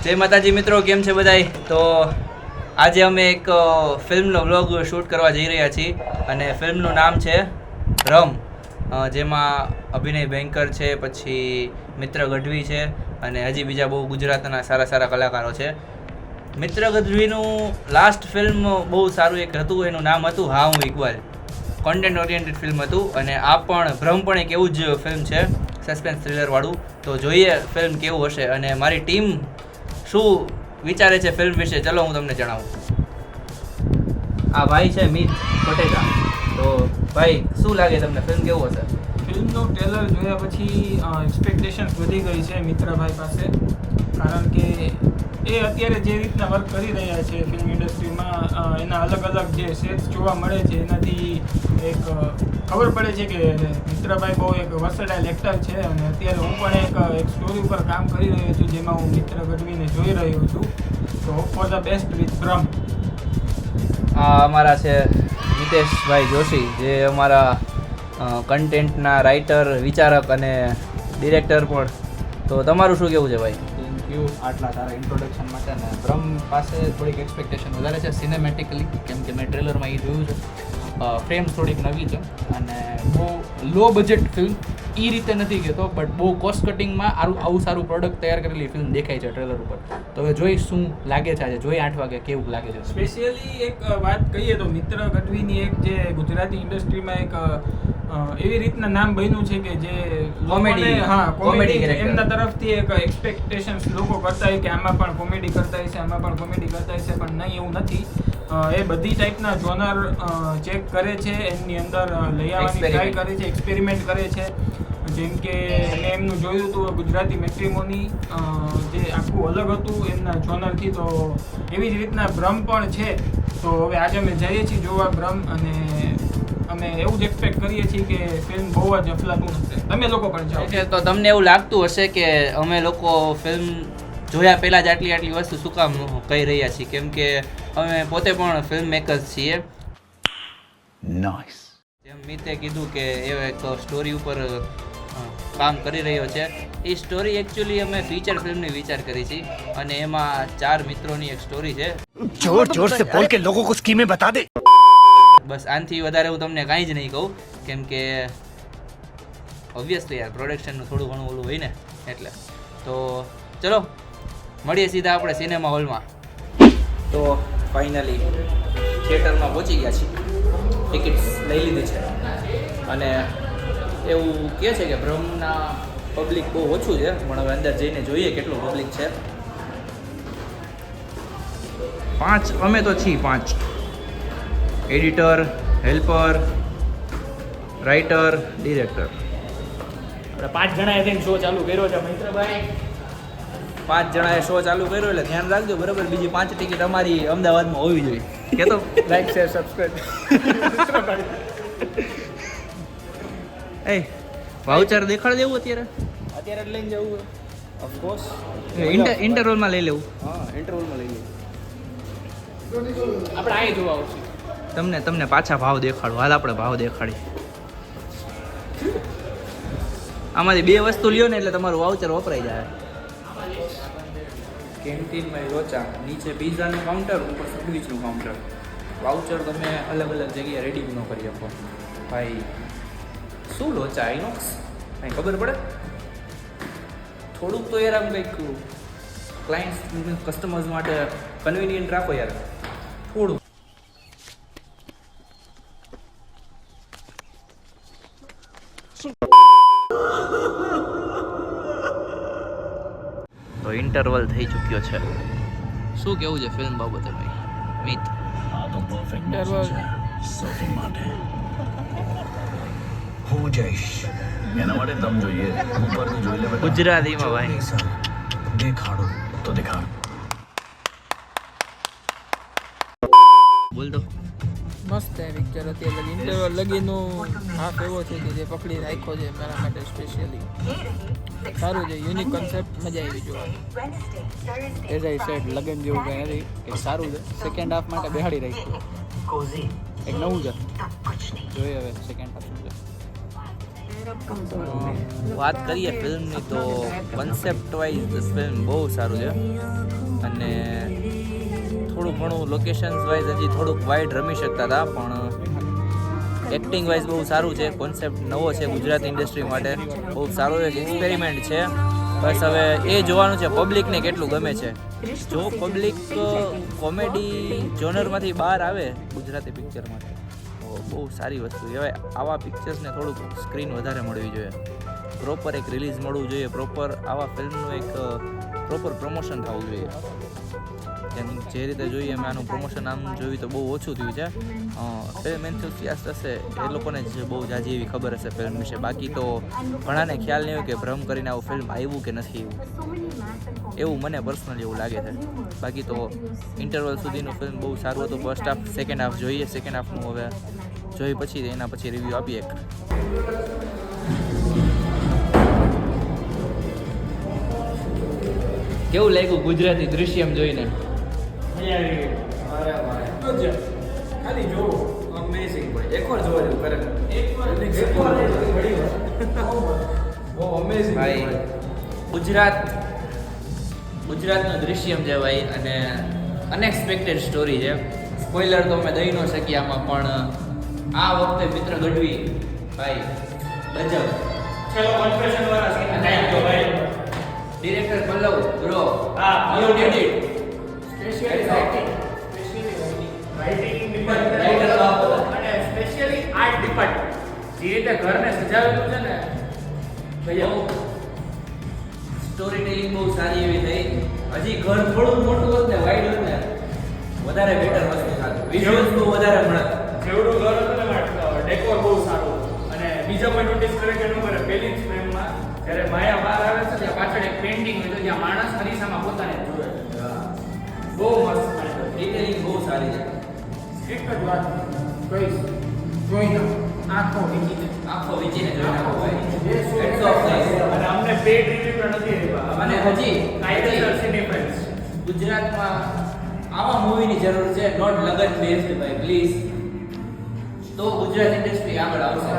જય માતાજી મિત્રો, કેમ છે બધાય? તો આજે અમે એક ફિલ્મનો વ્લોગ શૂટ કરવા જઈ રહ્યા છીએ અને ફિલ્મનું નામ છે રમ, જેમાં અભિનય ભયંકર છે, પછી મિત્ર ગઢવી છે અને હજી બીજા બહુ ગુજરાતના સારા સારા કલાકારો છે. મિત્ર ગઢવીનું લાસ્ટ ફિલ્મ બહુ સારું એક હતું, એનું નામ હતું હા હું ઇકબાલ. કોન્ટેન્ટ ઓરિએન્ટેડ ફિલ્મ હતું અને આ પણ ભ્રમ પણ એક એવું જ ફિલ્મ છે, સસ્પેન્સ થ્રિલરવાળું. તો જોઈએ ફિલ્મ કેવું હશે અને મારી ટીમ શું વિચારે છે ફિલ્મ વિશે, ચલો હું તમને જણાવું. આ ભાઈ છે મિત પટેલા. તો ભાઈ શું લાગે તમને, ફિલ્મ કેવું હશે? ફિલ્મનું ટ્રેલર જોયા પછી એક્સપેક્ટેશન્સ વધી ગઈ છે મિત્રભાઈ પાસે, કારણ કે એ અત્યારે જે રીતના વર્ક કરી રહ્યા છે ફિલ્મ ઇન્ડસ્ટ્રીમાં, એના અલગ અલગ જે સેટ્સ જોવા મળે છે એનાથી એક ખબર પડે છે કે મિત્રભાઈ બહુ એક વર્સેટાઇલ એક્ટર છે. અને અત્યારે હું પણ એક સ્ટોરી ઉપર કામ કરી રહ્યો છું જેમાં હું મિત્ર ગઢવીને જોઈ રહ્યો છું. તો hope for the best with ભ્રમ. આ અમારા છે મિતેશભાઈ જોશી, જે અમારા કન્ટેન્ટના રાઇટર, વિચારક અને ડિરેક્ટર પણ. તો તમારું શું કહેવું છે ભાઈ? થેન્ક યુ આટલા તારા ઇન્ટ્રોડક્શન માટે. ને ભ્રમ પાસે થોડીક એક્સપેક્ટેશન વધારે છે સિનેમેટિકલી, કેમ કે મેં ટ્રેલરમાં એ જોયું છે. ફ્રેમ્સ થોડીક નવી છે અને બહુ લો બજેટ ફિલ્મ એ રીતે નથી કહેતો, બટ બહુ કોસ્ટ કટિંગમાં આવું સારું પ્રોડક્ટ તૈયાર કરેલી ફિલ્મ દેખાય છે ટ્રેલર ઉપર. તો હવે જોઈ શું લાગે છે, આજે જોઈ 8 વાગે કેવું લાગે છે. સ્પેશિયલી એક વાત કહીએ તો મિત્ર ગઢવીની એક જે ગુજરાતી ઇન્ડસ્ટ્રીમાં એક એવી રીતના નામ બન્યું છે કે જે કોમેડી એમના તરફથી એક એક્સપેક્ટેશન્સ લોકો કરતા હોય કે આમાં પણ કોમેડી કરતા હશે, આમાં પણ કોમેડી કરતા હશે, પણ નહીં, એવું નથી. એ બધી ટાઈપના જોનર ચેક કરે છે, એમની અંદર લઈ આવવાની ટ્રાય કરે છે, એક્સપેરિમેન્ટ કરે છે. જેમ કે મેં એમનું જોયું હતું ગુજરાતી મેટ્રીમોની, જે આખું અલગ હતું એમના જોનરથી. તો એવી જ રીતના ભ્રમ પણ છે. તો હવે આજે અમે જઈએ છીએ જોવા ભ્રમ, અને અમે એવું જ એક્સપેક્ટ કરીએ છીએ કે ફિલ્મ બહુ જ અફલાતૂન હશે. તમે લોકો પણ જાઓ. ઓકે, તો તમને એવું લાગતું હશે કે અમે લોકો ફિલ્મ જોયા પહેલાં જ આટલી વસ્તુ શું કામ કહી રહ્યા છીએ, કેમ કે અમે પોતે પણ ફિલ્મ મેકર્સ છીએ. નાઇસ. જેમ મિતે કીધું કે એ એક સ્ટોરી ઉપર કામ કરી રહ્યો છે. એ સ્ટોરી એકચ્યુઅલી અમે ફીચર ફિલ્મની વિચાર કરી છે અને એમાં 4 મિત્રોની એક સ્ટોરી છે. જોર જોર સે બોલ કે લોગો કો સ્કીમે બતા દે. બસ આનાથી વધારે હું તમને કાંઈ જ નહીં કહું, કેમ કે ઓબ્વિયસલી યાર પ્રોડક્શનનું થોડું ઘણું ઓલું હોય ને, એટલે. તો ચલો મળીએ સીધા આપણે સિનેમા હોલમાં. તો ફાઇનલી થિયેટરમાં પહોંચી ગયા છીએ, ટિકિટ્સ લઈ લીધી છે અને એવું કહે છે કે ભ્રમના પબ્લિક બહુ ઓછું છે, પણ હવે અંદર જઈને જોઈએ કેટલું પબ્લિક છે. 5 અમે તો છીએ, 5 એડિટર, હેલ્પર, રાઇટર, ડિરેક્ટર. આપણે 5 જણાએ થઈને શો ચાલુ કર્યો છે મિત્રભાઈ. 5 જણાએ શો ચાલુ કર્યો, એટલે ધ્યાન રાખજો બરાબર. બીજી 5 ટિકિટ અમારી અમદાવાદમાં હોવી જોઈએ. કે તો લાઈક, શેર, સબસ્ક્રાઇબ. એ વાઉચર દેખાડ દેવું અત્યારે અત્યારે લઈને જવું ઓફકોર્સ. ઇન્ટરવલમાં લઈ લેવું. હા, ઇન્ટરવલમાં લઈ લઈએ. આપણે અહીં જોવા આવશું. તમને પાછા ભાવ દેખાડો. હાલ આપણે ભાવ દેખાડી. આમાંથી 2 વસ્તુ લ્યો ને એટલે તમારું વાઉચર વપરાઈ જાય. કેન્ટીનમાં લોચા, નીચે પિઝાનું કાઉન્ટર, ઉપર સેન્ડવિચનું કાઉન્ટર. વાઉચર તમે અલગ અલગ જગ્યાએ રેડી ન કરી શકો. ભાઈ શું લોચા આઈનોક્સ, કાંઈ ખબર પડે? થોડુંક તો યાર આમ કંઈક ક્લાયન્ટ્સ કસ્ટમર્સ માટે કન્વિનિયન્ટ રાખો યાર, થોડું. તો ઇન્ટરવલ થઈ ચૂક્યો છે. શું કેવું છે ફિલ્મ બાબતે ભાઈ મિત? આ તો પરફેક્ટ ઇન્ટરવલ સર્ફિંગ માટે હું જઈશ. એના માટે તમ જોઈએ ઉપરનું જોઈ લે. ગુજરાતીમાં ભાઈ દેખાડો તો દેખાડ. બોલ દો. મસ્ત છે પિક્ચર. અત્યારે ઇન્ટરવલ લગીનો હાફ એવો છે કે જે પકડી રાખ્યો છે મારા માટે સ્પેશિયલી. સારું છે, યુનિક કોન્સેપ્ટ, મજા આવી જોવાની. એઝ આઈ સેડ, લગન જેવું કંઈ નથી, એક સારું છે. સેકન્ડ હાફ માટે બેહાડી રાખ્યું, એક નવું છે. જોઈએ હવે સેકન્ડ હાફ શું છે. વાત કરીએ ફિલ્મની તો કન્સેપ્ટ વાઇઝ ફિલ્મ બહુ સારું છે અને થોડું ઘણું લોકેશન્સ વાઇઝ હજી થોડુંક વાઇડ રમી શકતા હતા, પણ એક્ટિંગ વાઇઝ બહુ સારું છે. કોન્સેપ્ટ નવો છે ગુજરાતી ઇન્ડસ્ટ્રી માટે, બહુ સારો એક એક્સપેરિમેન્ટ છે. બસ હવે એ જોવાનું છે પબ્લિકને કેટલું ગમે છે. જો પબ્લિક કોમેડી જોનરમાંથી બહાર આવે ગુજરાતી પિક્ચરમાં તો બહુ સારી વસ્તુ કહેવાય. આવા પિક્ચર્સને થોડુંક સ્ક્રીન વધારે મળવી જોઈએ, પ્રોપર એક રિલીઝ મળવું જોઈએ, પ્રોપર આવા ફિલ્મનું એક પ્રોપર પ્રમોશન થવું જોઈએ. જેમ જે રીતે જોઈએ અમે આનું પ્રમોશન આમ જોયું તો બહુ ઓછું થયું છે. ફિલ્મ એન્થુસિયાસ્ટ હશે એ લોકોને જ બહુ જાજી એવી ખબર હશે ફિલ્મ વિશે. બાકી તો ઘણાને ખ્યાલ નહીં હોય કે ભ્રમ કરીને આવું ફિલ્મ આવ્યું કે નથી આવ્યું, એવું મને પર્સનલી એવું લાગે છે. બાકી તો ઇન્ટરવલ સુધીનું ફિલ્મ બહુ સારું હતું. ફર્સ્ટ હાફ સેકન્ડ હાફ જોઈએ, સેકન્ડ હાફનું હવે જોઈ પછી એના પછી રિવ્યૂ આપીએ એક. કેવું લાગ્યું ગુજરાતી દૃશ્યમ જોઈને? ખાલી જો અમેઝિંગ ભાઈ, એકવાર જોવા જેવું ખરેખર. બહુ અમેઝિંગ ભાઈ ગુજરાતનું દૃશ્યમ છે ભાઈ, અને અનએક્સપેક્ટેડ સ્ટોરી છે. સ્પોઇલર તો અમે દઈ ન શકીએ આમાં, પણ આ વખતે મિત્ર ગઢવી ભાઈ ગજબ. ચલો કન્ફેશન વાળા સીન થેન્ક યુ ભાઈ. ડિરેક્ટર પલ્લવ બ્રો, હા you did it. Specially writing Writer of અને સ્પેશિયલી આર્ટ ડિપાર્ટમેન્ટ જે રીતે ઘરને સજાવેલું છે ને સ્ટોરી ટેલિંગ બહુ સારી એવી થઈ. હજી ઘર થોડું મોટું હોત ને, વાઇડ હોત ને, વધારે બેટર વસ્તુ થાત. વિઝ્યુઅલ્સ બહુ વધારે મળત. જેવડું ઘર હતું ને ડેકોર બહુ સારું. અને બીજા કોઈ નોટિસ કરે કે ન કરે, પહેલી જ ફ્રેમમાં જ્યારે માયા બહાર આવે છે ત્યાં પાછળ એક પેઇન્ટિંગ હોય છે જ્યાં માણસ હરીસામાં પોતાને જોવે છે. બહુ મસ્ત ડિટેલિંગ બહુ સારી છે. એક જ વાત કહીશ, જોઈ લો આંખો વીંચીને આખો વિચીને જોઈ નાખો ભાઈ. Heads Heads off guys. અને અમને પેડ રિવ્યુ પણ નથી આવ્યા. અને હજી કાયદેસર સિનેફ્રેન્ડ્સ ગુજરાતમાં આવા મૂવીની જરૂર છે, નોટ લગન બેસ્ડ ભાઈ, પ્લીઝ. તો ગુજરાત ઇન્ડસ્ટ્રી આગળ આવશે.